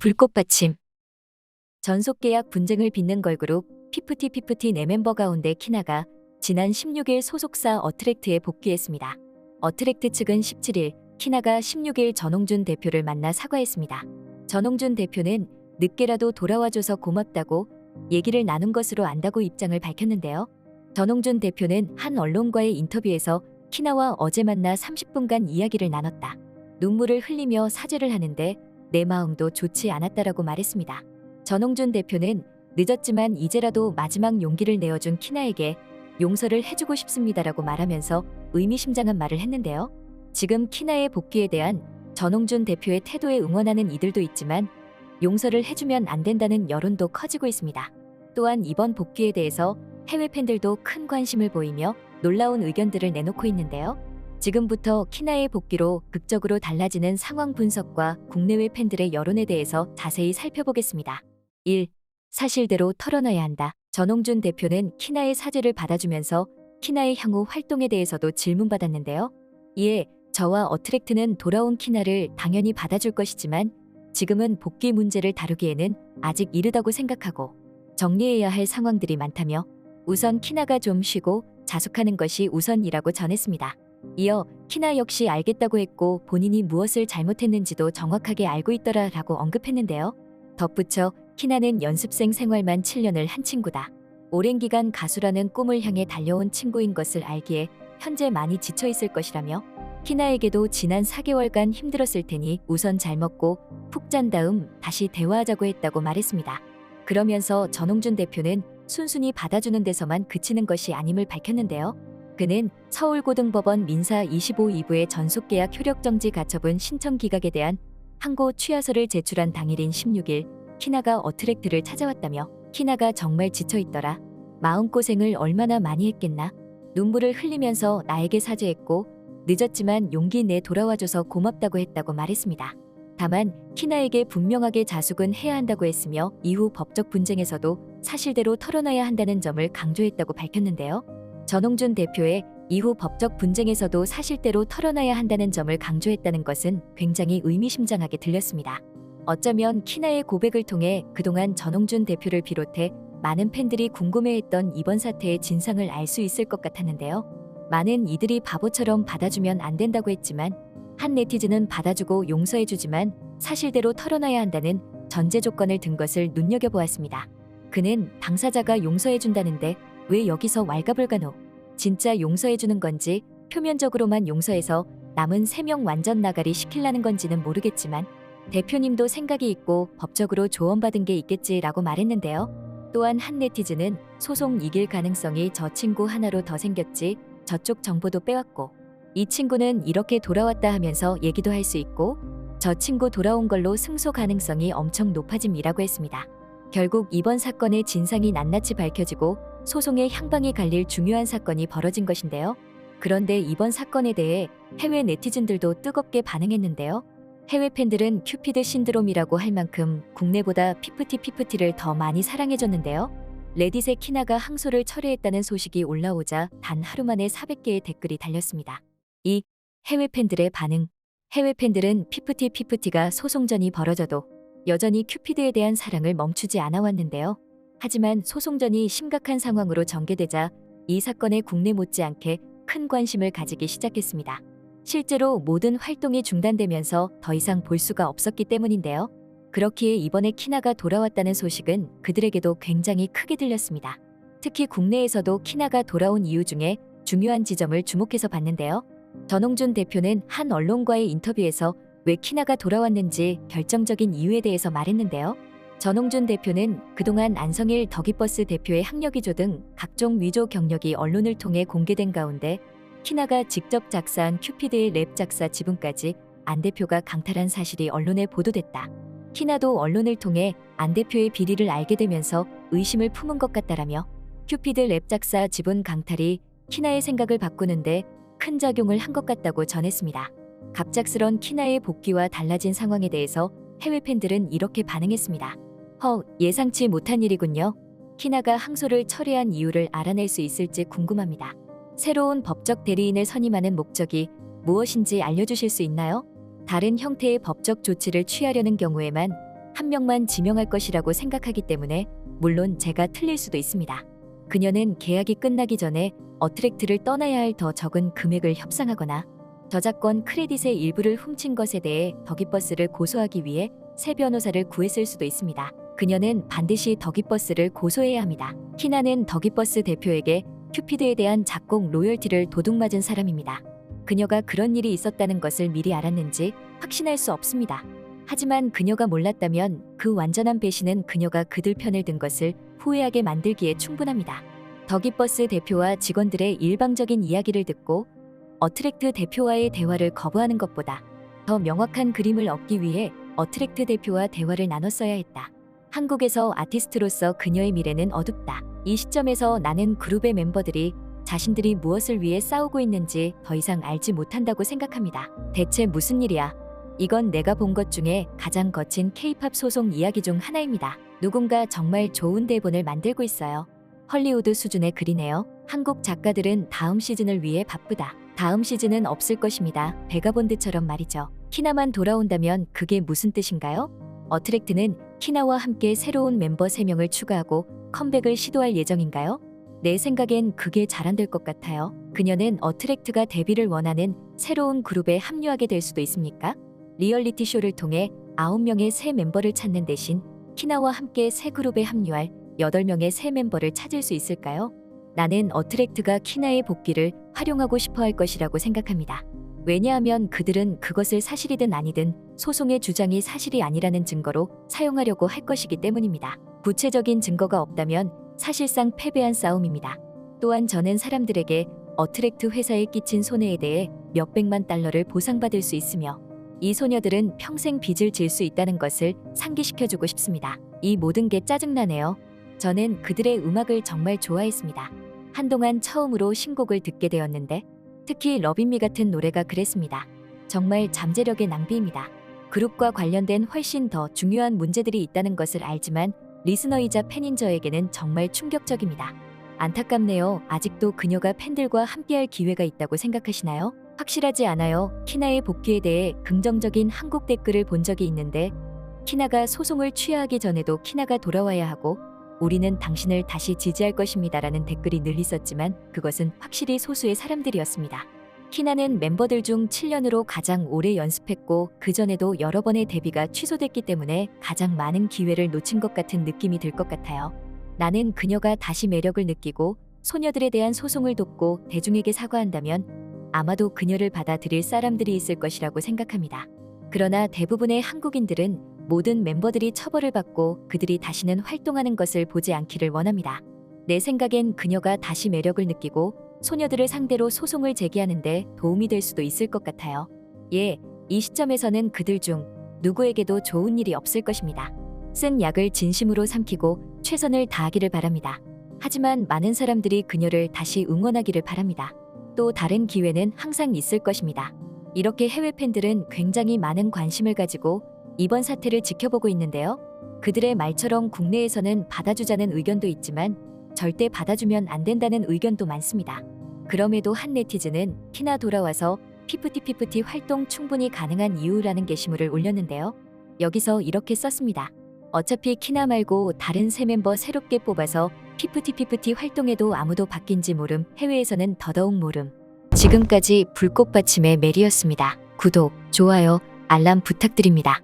불꽃 받침. 전속계약 분쟁을 빚는 걸그룹 피프티 네 멤버 가운데 키나가 지난 16일 소속사 어트랙트에 복귀했습니다. 어트랙트 측은 17일 키나가 16일 전홍준 대표를 만나 사과했습니다. 전홍준 대표는 늦게라도 돌아와줘서 고맙다고 얘기를 나눈 것으로 안다고 입장을 밝혔는데요. 전홍준 대표는 한 언론과의 인터뷰에서 키나와 어제 만나 30분간 이야기를 나눴다. 눈물을 흘리며 사죄를 하는데 내 마음도 좋지 않았다라고 말했습니다. 전홍준 대표는 늦었지만 이제라도 마지막 용기를 내어준 키나에게 용서를 해주고 싶습니다라고 말하면서 의미심장한 말을 했는데요. 지금 키나의 복귀에 대한 전홍준 대표의 태도에 응원하는 이들도 있지만 용서를 해주면 안 된다는 여론도 커지고 있습니다. 또한 이번 복귀에 대해서 해외 팬들도 큰 관심을 보이며 놀라운 의견들을 내놓고 있는데요. 지금부터 키나의 복귀로 극적으로 달라지는 상황 분석과 국내외 팬들의 여론에 대해서 자세히 살펴보겠습니다. 1. 사실대로 털어놔야 한다. 전홍준 대표는 키나의 사죄를 받아주면서 키나의 향후 활동에 대해서도 질문받았는데요. 이에 저와 어트랙트는 돌아온 키나를 당연히 받아줄 것이지만 지금은 복귀 문제를 다루기에는 아직 이르다고 생각하고 정리해야 할 상황들이 많다며 우선 키나가 좀 쉬고 자숙하는 것이 우선이라고 전했습니다. 이어 키나 역시 알겠다고 했고 본인이 무엇을 잘못했는지도 정확하게 알고 있더라라고 언급했는데요. 덧붙여 키나는 연습생 생활만 7년을 한 친구다. 오랜 기간 가수라는 꿈을 향해 달려온 친구인 것을 알기에 현재 많이 지쳐있을 것이라며 키나에게도 지난 4개월간 힘들었을 테니 우선 잘 먹고 푹 잔 다음 다시 대화하자고 했다고 말했습니다. 그러면서 전홍준 대표는 순순히 받아주는 데서만 그치는 것이 아님을 밝혔는데요. 그는 서울고등법원 민사 25-2부의 전속계약 효력정지 가처분 신청 기각에 대한 항고 취하서를 제출한 당일인 16일 키나가 어트랙트를 찾아왔다며 키나가 정말 지쳐있더라. 마음고생을 얼마나 많이 했겠나. 눈물을 흘리면서 나에게 사죄했고 늦었지만 용기 내 돌아와줘서 고맙다고 했다고 말했습니다. 다만 키나에게 분명하게 자숙은 해야 한다고 했으며 이후 법적 분쟁에서도 사실대로 털어놔야 한다는 점을 강조했다고 밝혔는데요. 전홍준 대표의 이후 법적 분쟁에서도 사실대로 털어놔야 한다는 점을 강조했다는 것은 굉장히 의미심장하게 들렸습니다. 어쩌면 키나의 고백을 통해 그동안 전홍준 대표를 비롯해 많은 팬들이 궁금해했던 이번 사태의 진상을 알 수 있을 것 같았는데요. 많은 이들이 바보처럼 받아주면 안 된다고 했지만 한 네티즌은 받아주고 용서해주지만 사실대로 털어놔야 한다는 전제 조건을 든 것을 눈여겨보았습니다. 그는 당사자가 용서해준다는데 왜 여기서 왈가불가노? 진짜 용서해주는 건지 표면적으로만 용서해서 남은 3명 완전 나가리 시키려는 건지는 모르겠지만 대표님도 생각이 있고 법적으로 조언받은 게 있겠지라고 말했는데요. 또한 한 네티즌은 소송 이길 가능성이 저 친구 하나로 더 생겼지 저쪽 정보도 빼왔고 이 친구는 이렇게 돌아왔다 하면서 얘기도 할 수 있고 저 친구 돌아온 걸로 승소 가능성이 엄청 높아짐이라고 했습니다. 결국 이번 사건의 진상이 낱낱이 밝혀지고 소송의 향방이 갈릴 중요한 사건이 벌어진 것인데요. 그런데 이번 사건에 대해 해외 네티즌들도 뜨겁게 반응했는데요. 해외 팬들은 큐피드 신드롬이라고 할 만큼 국내보다 피프티를 더 많이 사랑해줬는데요. 레딧의 키나가 항소를 철회했다는 소식이 올라오자 단 하루 만에 400개의 댓글이 달렸습니다. 2. 해외 팬들의 반응. 해외 팬들은 피프티가 소송전이 벌어져도 여전히 큐피드에 대한 사랑을 멈추지 않아 왔는데요. 하지만 소송전이 심각한 상황으로 전개되자 이 사건에 국내 못지않게 큰 관심을 가지기 시작했습니다. 실제로 모든 활동이 중단되면서 더 이상 볼 수가 없었기 때문인데요. 그렇기에 이번에 키나가 돌아왔다는 소식은 그들에게도 굉장히 크게 들렸습니다. 특히 국내에서도 키나가 돌아온 이유 중에 중요한 지점을 주목해서 봤는데요. 전홍준 대표는 한 언론과의 인터뷰에서 왜 키나가 돌아왔는지 결정적인 이유에 대해서 말했는데요. 전홍준 대표는 그동안 안성일 더기버스 대표의 학력 위조 등 각종 위조 경력이 언론을 통해 공개된 가운데 키나가 직접 작사한 큐피드의 랩 작사 지분까지 안 대표가 강탈한 사실이 언론에 보도됐다. 키나도 언론을 통해 안 대표의 비리를 알게 되면서 의심을 품은 것 같다라며 큐피드 랩 작사 지분 강탈이 키나의 생각을 바꾸는데 큰 작용을 한 것 같다고 전했습니다. 갑작스런 키나의 복귀와 달라진 상황에 대해서 해외 팬들은 이렇게 반응했습니다. 예상치 못한 일이군요. 키나가 항소를 철회한 이유를 알아낼 수 있을지 궁금합니다. 새로운 법적 대리인을 선임하는 목적이 무엇인지 알려주실 수 있나요? 다른 형태의 법적 조치를 취하려는 경우에만 한 명만 지명할 것이라고 생각하기 때문에 물론 제가 틀릴 수도 있습니다. 그녀는 계약이 끝나기 전에 어트랙트를 떠나야 할 더 적은 금액을 협상하거나 저작권 크레딧의 일부를 훔친 것에 대해 더기버스를 고소하기 위해 새 변호사를 구했을 수도 있습니다. 그녀는 반드시 더기버스를 고소해야 합니다. 키나는 더기버스 대표에게 큐피드에 대한 작곡 로열티를 도둑맞은 사람입니다. 그녀가 그런 일이 있었다는 것을 미리 알았는지 확신할 수 없습니다. 하지만 그녀가 몰랐다면 그 완전한 배신은 그녀가 그들 편을 든 것을 후회하게 만들기에 충분합니다. 더기버스 대표와 직원들의 일방적인 이야기를 듣고 어트랙트 대표와의 대화를 거부하는 것보다 더 명확한 그림을 얻기 위해 어트랙트 대표와 대화를 나눴어야 했다. 한국에서 아티스트로서 그녀의 미래는 어둡다. 이 시점에서 나는 그룹의 멤버들이 자신들이 무엇을 위해 싸우고 있는지 더 이상 알지 못한다고 생각합니다. 대체 무슨 일이야? 이건 내가 본 것 중에 가장 거친 K-팝 소송 이야기 중 하나입니다. 누군가 정말 좋은 대본을 만들고 있어요. 헐리우드 수준의 글이네요. 한국 작가들은 다음 시즌을 위해 바쁘다. 다음 시즌은 없을 것입니다. 베가본드처럼 말이죠. 키나만 돌아온다면 그게 무슨 뜻인가요? 어트랙트는 키나와 함께 새로운 멤버 3명을 추가하고 컴백을 시도할 예정인가요? 내 생각엔 그게 잘 안 될 것 같아요. 그녀는 어트랙트가 데뷔를 원하는 새로운 그룹에 합류하게 될 수도 있습니까? 리얼리티 쇼를 통해 9명의 새 멤버를 찾는 대신 키나와 함께 새 그룹에 합류할 8명의 새 멤버를 찾을 수 있을까요? 나는 어트랙트가 키나의 복귀를 활용하고 싶어 할 것이라고 생각합니다. 왜냐하면 그들은 그것을 사실이든 아니든 소송의 주장이 사실이 아니라는 증거로 사용하려고 할 것이기 때문입니다. 구체적인 증거가 없다면 사실상 패배한 싸움입니다. 또한 저는 사람들에게 어트랙트 회사에 끼친 손해에 대해 몇백만 달러를 보상받을 수 있으며 이 소녀들은 평생 빚을 질 수 있다는 것을 상기시켜주고 싶습니다. 이 모든 게 짜증나네요. 저는 그들의 음악을 정말 좋아했습니다. 한동안 처음으로 신곡을 듣게 되었는데 특히 러빈미 같은 노래가 그랬습니다. 정말 잠재력의 낭비입니다. 그룹과 관련된 훨씬 더 중요한 문제들이 있다는 것을 알지만 리스너이자 팬인 저에게는 정말 충격적입니다. 안타깝네요. 아직도 그녀가 팬들과 함께할 기회가 있다고 생각하시나요? 확실하지 않아요. 키나의 복귀에 대해 긍정적인 한국 댓글을 본 적이 있는데 키나가 소송을 취하하기 전에도 키나가 돌아와야 하고 우리는 당신을 다시 지지할 것입니다라는 댓글이 늘 있었지만 그것은 확실히 소수의 사람들이었습니다. 키나는 멤버들 중 7년으로 가장 오래 연습했고 그전에도 여러 번의 데뷔가 취소됐기 때문에 가장 많은 기회를 놓친 것 같은 느낌이 들 것 같아요. 나는 그녀가 다시 매력을 느끼고 소녀들에 대한 소송을 돕고 대중에게 사과한다면 아마도 그녀를 받아들일 사람들이 있을 것이라고 생각합니다. 그러나 대부분의 한국인들은 모든 멤버들이 처벌을 받고 그들이 다시는 활동하는 것을 보지 않기를 원합니다. 내 생각엔 그녀가 다시 매력을 느끼고 소녀들을 상대로 소송을 제기하는데 도움이 될 수도 있을 것 같아요. 예, 이 시점에서는 그들 중 누구에게도 좋은 일이 없을 것입니다. 쓴 약을 진심으로 삼키고 최선을 다하기를 바랍니다. 하지만 많은 사람들이 그녀를 다시 응원하기를 바랍니다. 또 다른 기회는 항상 있을 것입니다. 이렇게 해외 팬들은 굉장히 많은 관심을 가지고 이번 사태를 지켜보고 있는데요. 그들의 말처럼 국내에서는 받아주자는 의견도 있지만 절대 받아주면 안 된다는 의견도 많습니다. 그럼에도 한 네티즌은 키나 돌아와서 피프티 활동 충분히 가능한 이유라는 게시물을 올렸는데요. 여기서 이렇게 썼습니다. 어차피 키나 말고 다른 새 멤버 새롭게 뽑아서 피프티 활동에도 아무도 바뀐지 모름, 해외에서는 더더욱 모름. 지금까지 불꽃받침의 메리였습니다. 구독, 좋아요, 알람 부탁드립니다.